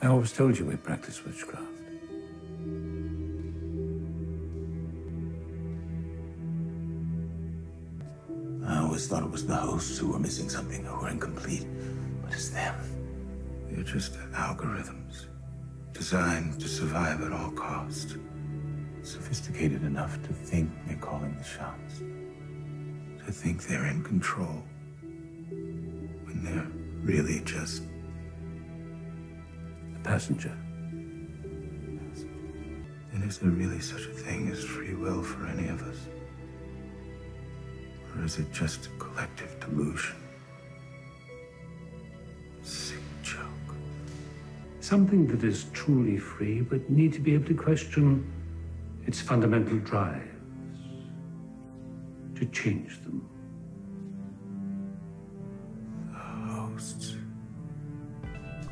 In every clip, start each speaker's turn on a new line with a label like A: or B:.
A: I always told you we practice witchcraft. I always thought it was the hosts who were missing something, who were incomplete, but it's them. They're just algorithms designed to survive at all costs. Sophisticated enough to think they're calling the shots, to think they're in control, when they're really just a passenger. And is there really such a thing as free will for any of us? Or is it just a collective delusion? Sick joke.
B: Something that is truly free, but need to be able to question its fundamental drives, to change them.
A: Hosts.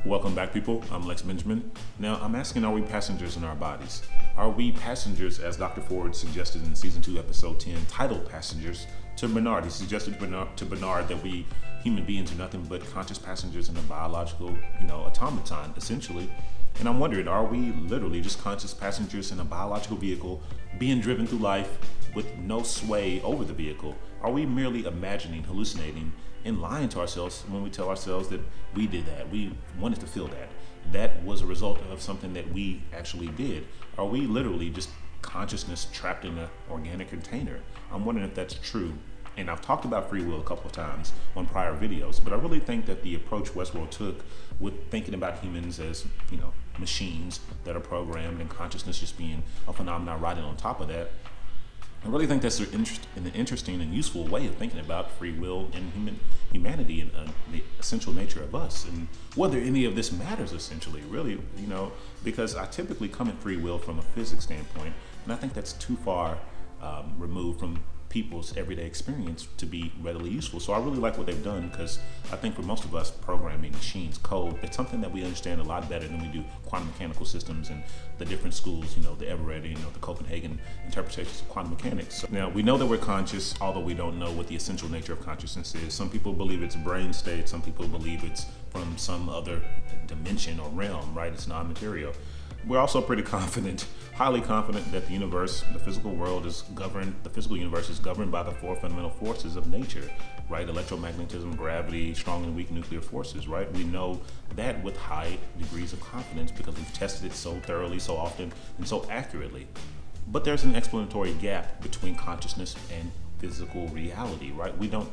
C: Welcome back, people. I'm Lex Benjamin. Now, I'm asking, are we passengers in our bodies? Are we passengers, as Dr. Ford suggested in season 2, episode 10, titled Passengers, to Bernard? He suggested to Bernard that we human beings are nothing but conscious passengers in a biological, automaton, essentially. And I'm wondering, are we literally just conscious passengers in a biological vehicle being driven through life with no sway over the vehicle? Are we merely imagining, hallucinating, and lying to ourselves when we tell ourselves that we did that, we wanted to feel that? That was a result of something that we actually did. Are we literally just consciousness trapped in an organic container? I'm wondering if that's true. And I've talked about free will a couple of times on prior videos, but I really think that the approach Westworld took with thinking about humans as, machines that are programmed and consciousness just being a phenomenon riding on top of that, I really think that's an interesting and useful way of thinking about free will and humanity and the essential nature of us, and whether any of this matters, essentially, really, because I typically come at free will from a physics standpoint, and I think that's too far removed from people's everyday experience to be readily useful. So I really like what they've done, because I think for most of us, programming machines, code, it's something that we understand a lot better than we do quantum mechanical systems and the different schools, the Everett, the Copenhagen interpretations of quantum mechanics. So now we know that we're conscious, although we don't know what the essential nature of consciousness is. Some people believe it's brain state, some people believe it's from some other dimension or realm, right? It's non-material. We're also pretty confident, highly confident, that the universe, the physical world is governed, the physical universe is governed by the 4 fundamental forces of nature, right? Electromagnetism, gravity, strong and weak nuclear forces, right? We know that with high degrees of confidence because we've tested it so thoroughly, so often, and so accurately. But there's an explanatory gap between consciousness and physical reality, right? We don't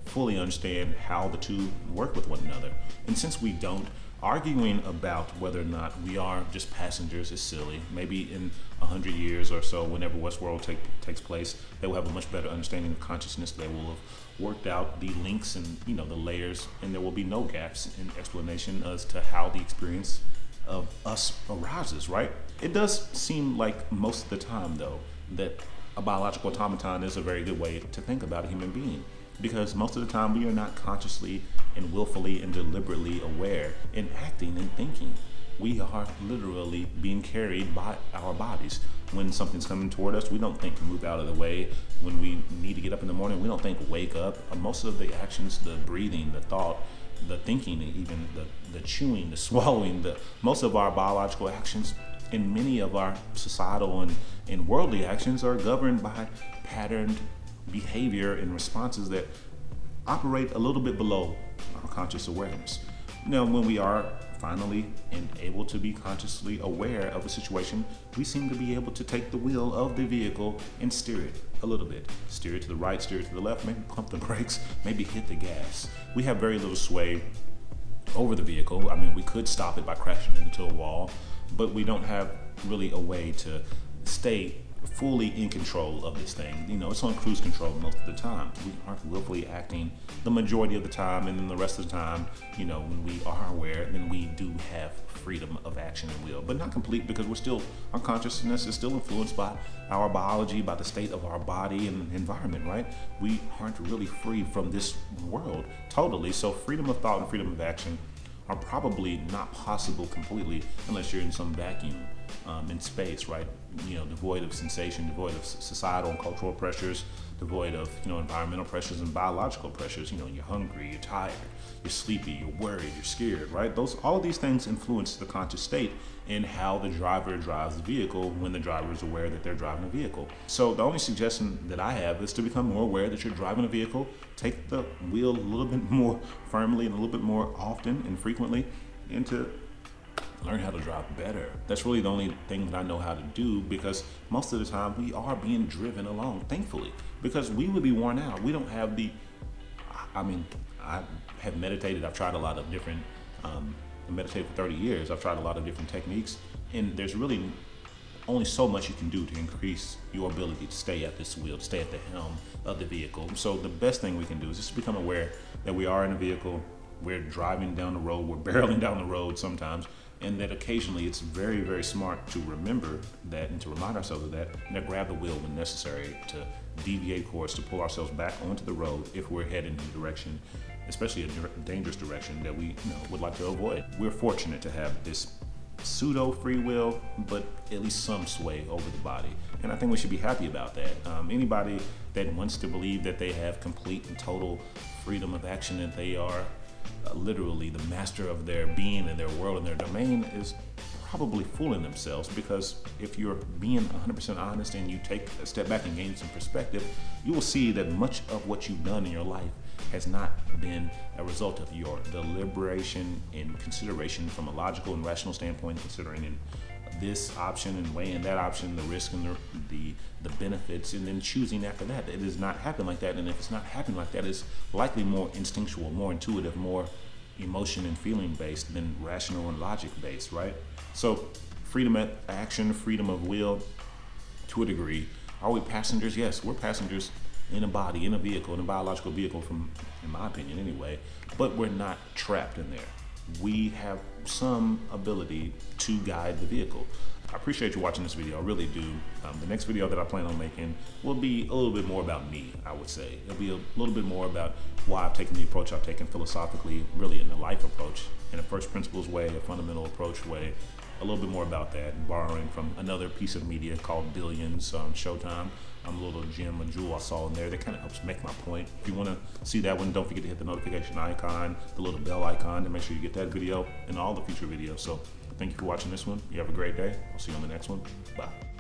C: fully understand how the two work with one another. And since we don't, arguing about whether or not we are just passengers is silly. Maybe in 100 years or so, whenever Westworld takes place, they will have a much better understanding of consciousness. They will have worked out the links and the layers, and there will be no gaps in explanation as to how the experience of us arises, right? It does seem like most of the time, though, that a biological automaton is a very good way to think about a human being, because most of the time we are not consciously and willfully and deliberately aware and acting and thinking. We are literally being carried by our bodies. When something's coming toward us, we don't think move out of the way. When we need to get up in the morning, we don't think wake up. Most of the actions, the breathing, the thought, the thinking, even the chewing, the swallowing, most of our biological actions and many of our societal and worldly actions are governed by patterned behavior and responses that operate a little bit below our conscious awareness. Now, when we are finally and able to be consciously aware of a situation, we seem to be able to take the wheel of the vehicle and steer it a little bit. Steer it to the right, steer it to the left, maybe pump the brakes, maybe hit the gas. We have very little sway over the vehicle. I mean, we could stop it by crashing into a wall, but we don't have really a way to stay fully in control of this thing. It's on cruise control most of the time. We aren't willfully acting the majority of the time, and then the rest of the time, when we are aware, then we do have freedom of action and will, but not complete, because our consciousness is still influenced by our biology, by the state of our body and environment, right? We aren't really free from this world totally. So freedom of thought and freedom of action are probably not possible completely unless you're in some vacuum in space, right? Devoid of sensation, devoid of societal and cultural pressures, devoid of, environmental pressures and biological pressures. You're hungry, you're tired, you're sleepy, you're worried, you're scared, right? All of these things influence the conscious state in how the driver drives the vehicle when the driver is aware that they're driving a vehicle. So the only suggestion that I have is to become more aware that you're driving a vehicle. Take the wheel a little bit more firmly and a little bit more often and frequently, and to learn how to drive better. That's really the only thing that I know how to do, because most of the time we are being driven along, thankfully, because we would be worn out. We don't have I have meditated. I've tried a lot of different, I meditated for 30 years. I've tried a lot of different techniques, and there's really only so much you can do to increase your ability to stay at this wheel, to stay at the helm of the vehicle. So the best thing we can do is just become aware that we are in a vehicle, we're driving down the road, we're barreling down the road sometimes, and that occasionally it's very, very smart to remember that and to remind ourselves of that, and to grab the wheel when necessary to deviate course, to pull ourselves back onto the road if we're heading in a direction, especially a dangerous direction that we would like to avoid. We're fortunate to have this pseudo free will, but at least some sway over the body, and I think we should be happy about that. Anybody that wants to believe that they have complete and total freedom of action, that they are literally the master of their being and their world and their domain, is probably fooling themselves, because if you're being 100% honest and you take a step back and gain some perspective, you will see that much of what you've done in your life has not been a result of your deliberation and consideration from a logical and rational standpoint, considering this option and weighing that option, the risk and the benefits, and then choosing after that. It does not happen like that, and if it's not happening like that, it's likely more instinctual, more intuitive, more emotion and feeling based than rational and logic based, right? So freedom of action, freedom of will, to a degree. Are we passengers? Yes, we're passengers in a body, in a vehicle, in a biological vehicle, in my opinion anyway, but we're not trapped in there. We have some ability to guide the vehicle. I appreciate you watching this video, I really do. The next video that I plan on making will be a little bit more about me, I would say. It'll be a little bit more about why I've taken the approach I've taken philosophically, really in a life approach, in a first principles way, a fundamental approach way. A little bit more about that, borrowing from another piece of media called Billions on Showtime. A little gem, a jewel I saw in there that kind of helps make my point. If you want to see that one, don't forget to hit the notification icon, the little bell icon, to make sure you get that video and all the future videos. So thank you for watching this one. You have a great day. I'll see you on the next one. Bye.